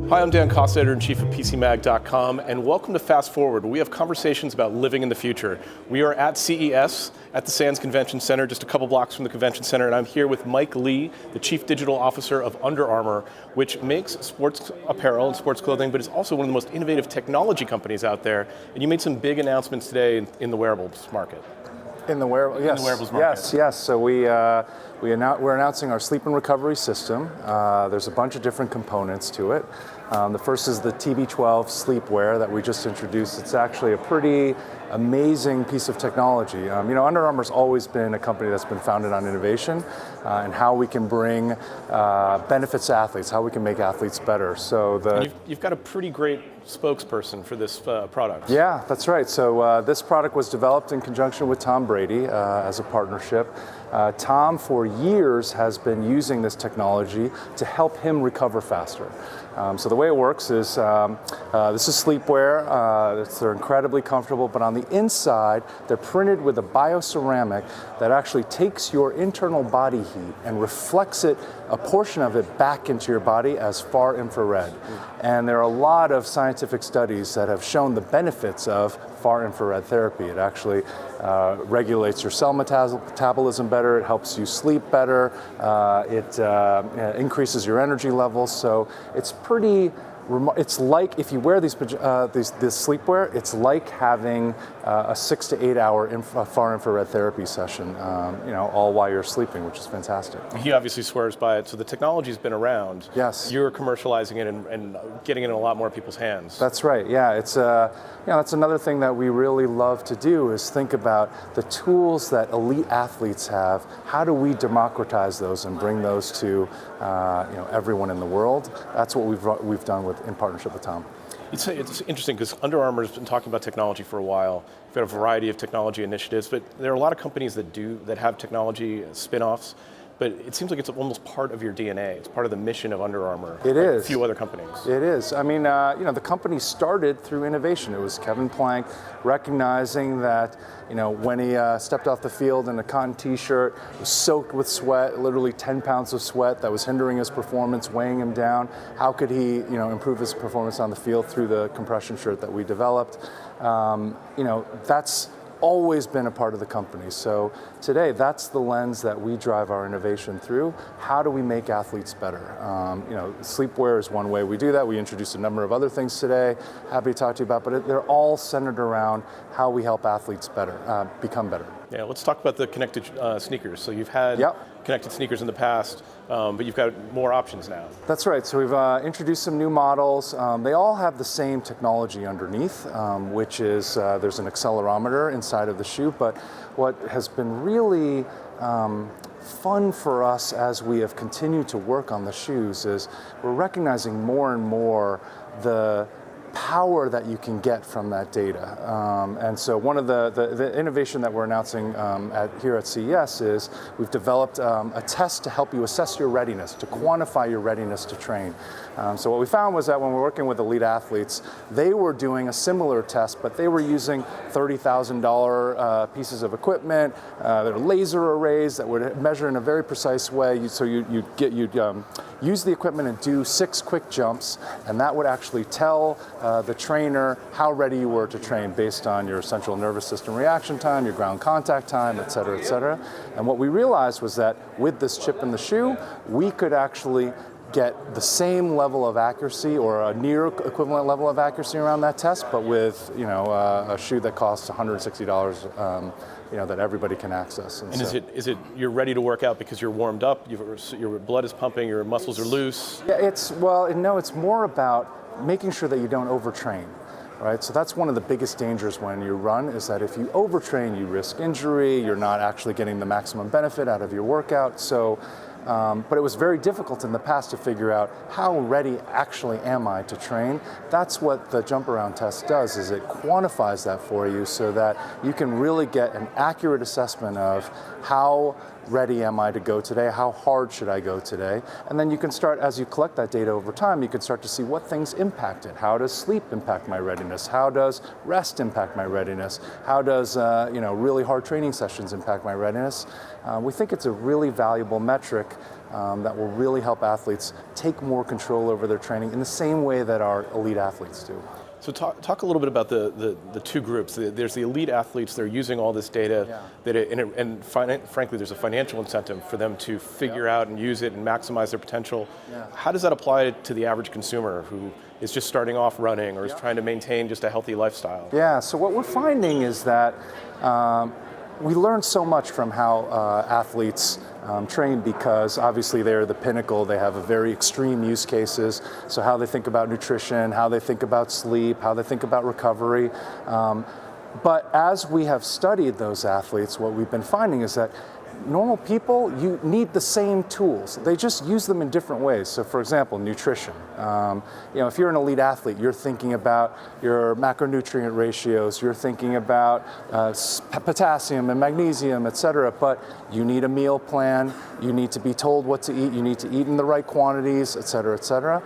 Hi, I'm Dan Costa, editor-in-chief of PCMag.com, and welcome to Fast Forward, where we have conversations about living in the future. We are at CES at the Sands Convention Center, just a couple blocks from the convention center, and I'm here with Mike Lee, the Chief Digital Officer of Under Armour, which makes sports apparel and sports clothing, but is also one of the most innovative technology companies out there. And you made some big announcements today in the wearables market. In the wearables, yes. In the wearables market. Yes. So we're announcing our sleep and recovery system. There's a bunch of different components to it. The first is the TB12 sleepwear that we just introduced. It's actually a pretty amazing piece of technology. Under Armour's always been a company that's been founded on innovation and how we can bring benefits to athletes, how we can make athletes better. So you've got a pretty great spokesperson for this product. Yeah, that's right. So this product was developed in conjunction with Tom Brady as a partnership. Tom, for years, has been using this technology to help him recover faster. So the way it works is, this is sleepwear. They're incredibly comfortable, but on the inside, they're printed with a bioceramic that actually takes your internal body heat and reflects it, a portion of it, back into your body as far infrared. And there are a lot of scientific studies that have shown the benefits of far infrared therapy. It actually regulates your cell metabolism better, it helps you sleep better, it increases your energy levels, so it's pretty it's like, if you wear this sleepwear, it's like having a 6 to 8 hour far infrared therapy session, all while you're sleeping, which is fantastic. He obviously swears by it, so the technology's been around. Yes. You're commercializing it and getting it in a lot more people's hands. That's right, yeah. It's that's another thing that we really love to do, is think about the tools that elite athletes have. How do we democratize those and bring those to everyone in the world? That's what we've done in partnership with Tom. It's interesting because Under Armour has been talking about technology for a while. We've got a variety of technology initiatives, but there are a lot of companies that have technology spin-offs, but it seems like it's almost part of your DNA. It's part of the mission of Under Armour. It is. A few other companies. It is. I mean, the company started through innovation. It was Kevin Plank recognizing that, when he stepped off the field in a cotton t-shirt, was soaked with sweat, literally 10 pounds of sweat that was hindering his performance, weighing him down. How could he, improve his performance on the field through the compression shirt that we developed? That's always been a part of the company. So today, that's the lens that we drive our innovation through. How do we make athletes better? Sleepwear is one way we do that. We introduced a number of other things today, happy to talk to you about, but they're all centered around how we help athletes better, become better. Yeah, let's talk about the connected sneakers. So you've had connected sneakers in the past, but you've got more options now. That's right. So we've introduced some new models. They all have the same technology underneath, which is there's an accelerometer inside of the shoe. But what has been really fun for us as we have continued to work on the shoes is we're recognizing more and more the power that you can get from that data. And so one of the innovation that we're announcing here at CES is we've developed a test to help you assess your readiness, to quantify your readiness to train. So what we found was that when we're working with elite athletes, they were doing a similar test, but they were using $30,000 pieces of equipment. They're laser arrays that would measure in a very precise way. So you'd use the equipment and do 6 quick jumps, and that would actually tell the trainer how ready you were to train based on your central nervous system reaction time, your ground contact time, et cetera, et cetera. And what we realized was that with this chip in the shoe, we could actually get the same level of accuracy or a near equivalent level of accuracy around that test, but with a shoe that costs $160. That everybody can access. And so, is it you're ready to work out because you're warmed up, your blood is pumping, your muscles are loose? Yeah, it's more about making sure that you don't overtrain. Right? So that's one of the biggest dangers when you run, is that if you overtrain, you risk injury, you're not actually getting the maximum benefit out of your workout. So, but it was very difficult in the past to figure out how ready actually am I to train. That's what the jump around test does, is it quantifies that for you so that you can really get an accurate assessment of how ready am I to go today, how hard should I go today, and then you can start, as you collect that data over time, you can start to see what things impact it. How does sleep impact my readiness? How does rest impact my readiness? How does really hard training sessions impact my readiness? We think it's a really valuable metric that will really help athletes take more control over their training in the same way that our elite athletes do. So talk a little bit about the two groups. There's the elite athletes, they're using all this data, frankly, there's a financial incentive for them to figure out and use it and maximize their potential. How does that apply to the average consumer who is just starting off running or is trying to maintain just a healthy lifestyle? Yeah, so what we're finding is that we learn so much from how athletes train, because obviously they're the pinnacle. They have a very extreme use cases. So how they think about nutrition, how they think about sleep, how they think about recovery. But as we have studied those athletes, what we've been finding is that normal people, you need the same tools. They just use them in different ways. So for example, nutrition. If you're an elite athlete, you're thinking about your macronutrient ratios, you're thinking about potassium and magnesium, et cetera, but you need a meal plan, you need to be told what to eat, you need to eat in the right quantities, et cetera, et cetera.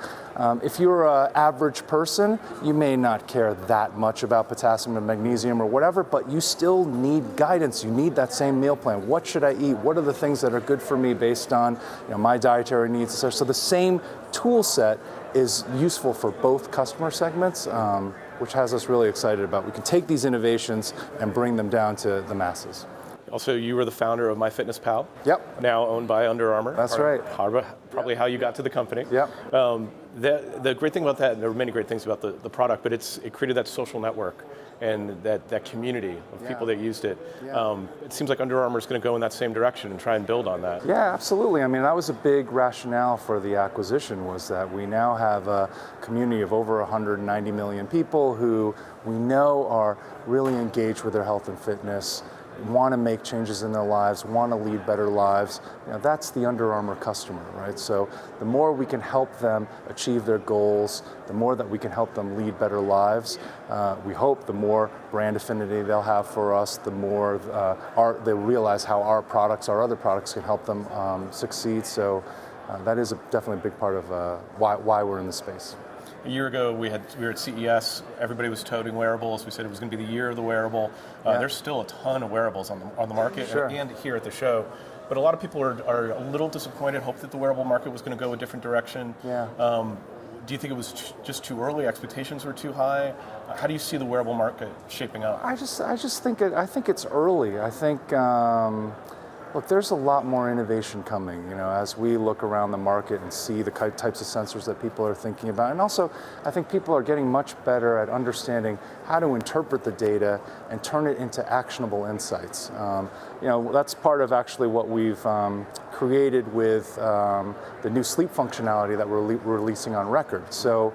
If you're an average person, you may not care that much about potassium and magnesium or whatever, but you still need guidance. You need that same meal plan. What should I eat? What are the things that are good for me based on my dietary needs, etc. So the same tool set is useful for both customer segments, which has us really excited about. We can take these innovations and bring them down to the masses. Also, you were the founder of MyFitnessPal. Yep. Now owned by Under Armour. That's right. Probably how you got to the company. Yep. The great thing about that, and there are many great things about the product, but it created that social network and that community of people that used it. It seems like Under Armour is going to go in that same direction and try and build on that. Yeah, absolutely. I mean, that was a big rationale for the acquisition, was that we now have a community of over 190 million people who we know are really engaged with their health and fitness, want to make changes in their lives, want to lead better lives. That's the Under Armour customer, right? So the more we can help them achieve their goals, the more that we can help them lead better lives, we hope the more brand affinity they'll have for us, the more they'll realize how our other products can help them succeed. So that is definitely a big part of why we're in the space. A year ago, we were at CES. Everybody was toting wearables. We said it was going to be the year of the wearable. There's still a ton of wearables on the market and here at the show. But a lot of people are a little disappointed, hoped that the wearable market was going to go a different direction. Do you think it was just too early? Expectations were too high? How do you see the wearable market shaping up? I think it's early. I think look, there's a lot more innovation coming, as we look around the market and see the types of sensors that people are thinking about. And also, I think people are getting much better at understanding how to interpret the data and turn it into actionable insights. That's part of actually what we've created with the new sleep functionality that we're releasing on record. So,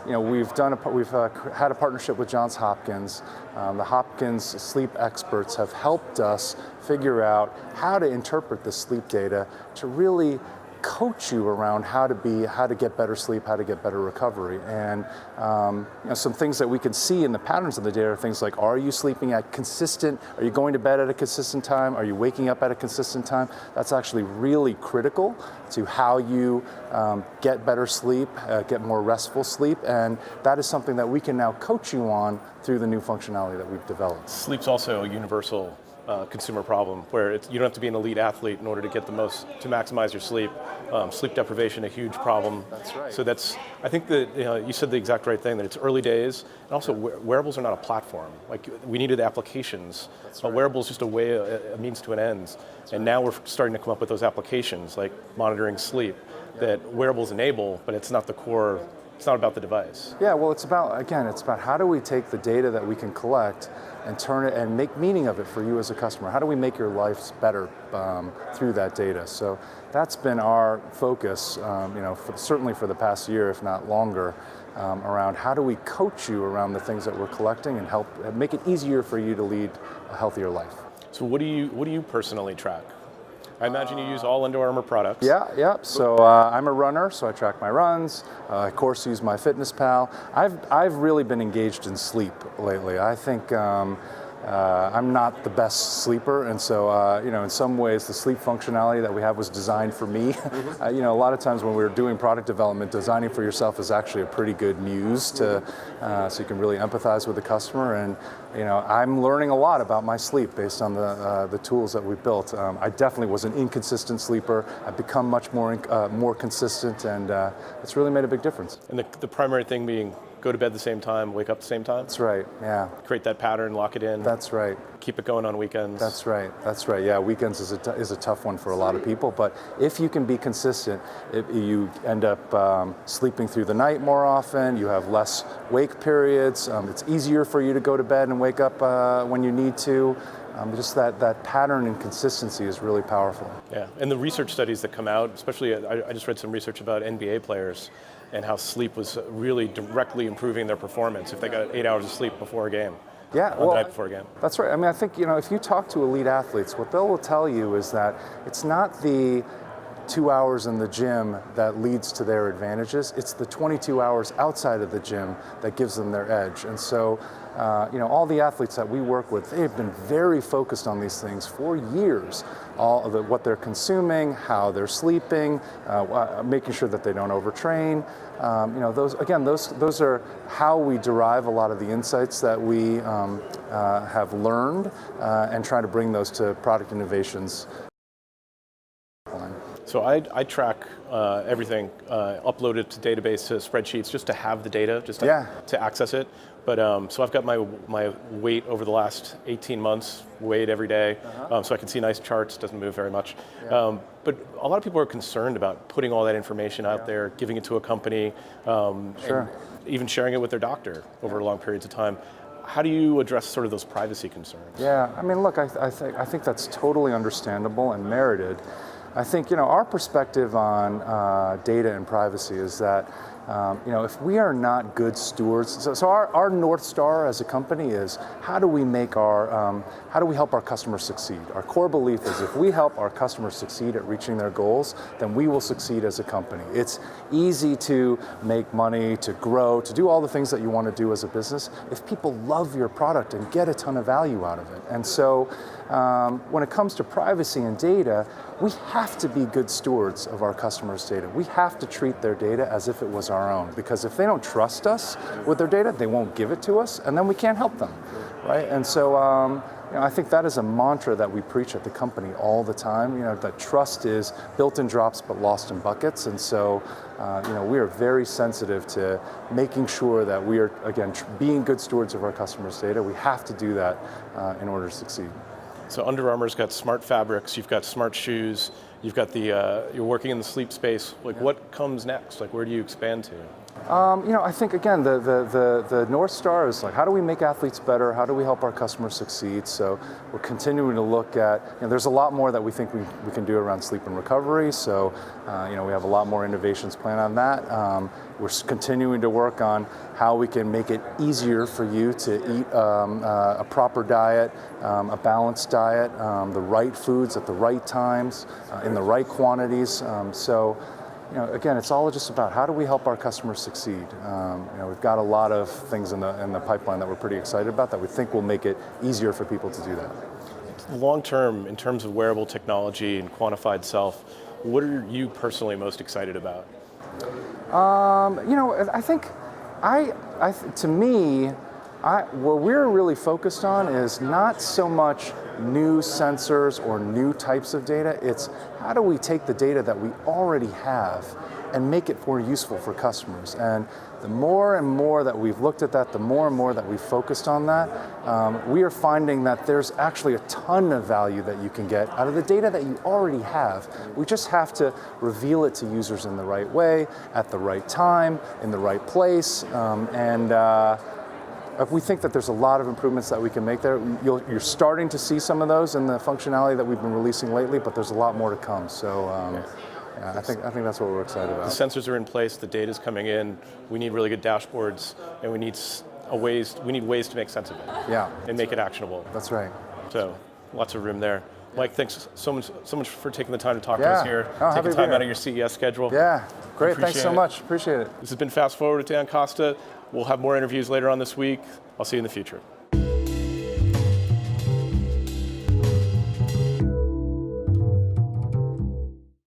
we've had a partnership with Johns Hopkins. The Hopkins sleep experts have helped us figure out how to interpret the sleep data to really coach you around how to get better sleep, how to get better recovery. And some things that we can see in the patterns of the data are things like, are you sleeping are you going to bed at a consistent time? Are you waking up at a consistent time? That's actually really critical to how you get better sleep, get more restful sleep. And that is something that we can now coach you on through the new functionality that we've developed. Sleep's also a universal consumer problem, where you don't have to be an elite athlete in order to get to maximize your sleep. Sleep deprivation, a huge problem. That's right. So I think that you said the exact right thing, that it's early days, and also wearables are not a platform. Like, we needed applications. That's right. A wearable is just a means to an end. And now we're starting to come up with those applications, like monitoring sleep, that wearables enable, but it's not the core. It's not about the device. Yeah, well, it's about how do we take the data that we can collect and turn it and make meaning of it for you as a customer? How do we make your lives better through that data? So that's been our focus, certainly for the past year, if not longer, around how do we coach you around the things that we're collecting and help make it easier for you to lead a healthier life. So what do you personally track? I imagine you use all Under Armour products. Yeah. So I'm a runner, so I track my runs. I, of course, use MyFitnessPal. I've really been engaged in sleep lately. I think I'm not the best sleeper, and so in some ways the sleep functionality that we have was designed for me. A lot of times when we're doing product development, designing for yourself is actually a pretty good muse to so you can really empathize with the customer. And I'm learning a lot about my sleep based on the tools that we've built. I definitely was an inconsistent sleeper. I've become much more consistent, and it's really made a big difference. And the primary thing being go to bed at the same time, wake up at the same time? That's right, yeah. Create that pattern, lock it in. That's right. Keep it going on weekends. That's right, yeah. Weekends is a tough one for a lot of people, but if you can be consistent, you end up sleeping through the night more often, you have less wake periods, it's easier for you to go to bed and wake up when you need to. Just that pattern and consistency is really powerful. Yeah, and the research studies that come out, especially I just read some research about NBA players and how sleep was really directly improving their performance if they got 8 hours of sleep before a game. Yeah, the night before a game. That's right. I mean, I think if you talk to elite athletes, what they will tell you is that it's not the 2 hours in the gym that leads to their advantages. It's the 22 hours outside of the gym that gives them their edge. And so, all the athletes that we work with, they've been very focused on these things for years. All of what they're consuming, how they're sleeping, making sure that they don't overtrain. Those are how we derive a lot of the insights that we have learned and try to bring those to product innovations. So I track everything, upload it to database, to spreadsheets, just to have the data, just to access it. But so I've got my weight over the last 18 months, weighed every day, so I can see nice charts, doesn't move very much. Yeah. But a lot of people are concerned about putting all that information out there, giving it to a company, and even sharing it with their doctor over long periods of time. How do you address sort of those privacy concerns? Yeah, I mean, look, I think that's totally understandable and merited. I think our perspective on data and privacy is that if we are not good stewards, so our North Star as a company is how do we help our customers succeed? Our core belief is if we help our customers succeed at reaching their goals, then we will succeed as a company. It's easy to make money, to grow, to do all the things that you want to do as a business if people love your product and get a ton of value out of it. And so when it comes to privacy and data, we have to be good stewards of our customers' data. We have to treat their data as if it was our own, because if they don't trust us with their data, they won't give it to us, and then we can't help them, right? And so I think that is a mantra that we preach at the company all the time, that trust is built in drops but lost in buckets. And so we are very sensitive to making sure that we are, again, being good stewards of our customers' data. We have to do that in order to succeed. So Under Armour's got smart fabrics, you've got smart shoes, you've got you're working in the sleep space. What comes next? Where do you expand to? I think, again, the North Star is how do we make athletes better? How do we help our customers succeed? So we're continuing to look at, there's a lot more that we think we can do around sleep and recovery. So, we have a lot more innovations planned on that. We're continuing to work on how we can make it easier for you to eat a proper diet, a balanced diet, the right foods at the right times, in the right quantities. Again, it's all just about how do we help our customers succeed. We've got a lot of things in the pipeline that we're pretty excited about that we think will make it easier for people to do that. Long term, in terms of wearable technology and quantified self, what are you personally most excited about? I think to me, what we're really focused on is not so much new sensors or new types of data. It's how do we take the data that we already have and make it more useful for customers. And the more and more that we've looked at that, the more and more that we've focused on that, we are finding that there's actually a ton of value that you can get out of the data that you already have. We just have to reveal it to users in the right way, at the right time, in the right place, we think that there's a lot of improvements that we can make there. You're starting to see some of those in the functionality that we've been releasing lately, but there's a lot more to come. So I think that's what we're excited about. The sensors are in place, the data's coming in. We need really good dashboards, and we need ways to make sense of it. Yeah, and make it actionable. That's right. So lots of room there. Mike, thanks so much for taking the time to talk to us here. Taking time out of your CES schedule. Yeah, great. Thanks so much. Appreciate it. This has been Fast Forward with Dan Costa. We'll have more interviews later on this week. I'll see you in the future.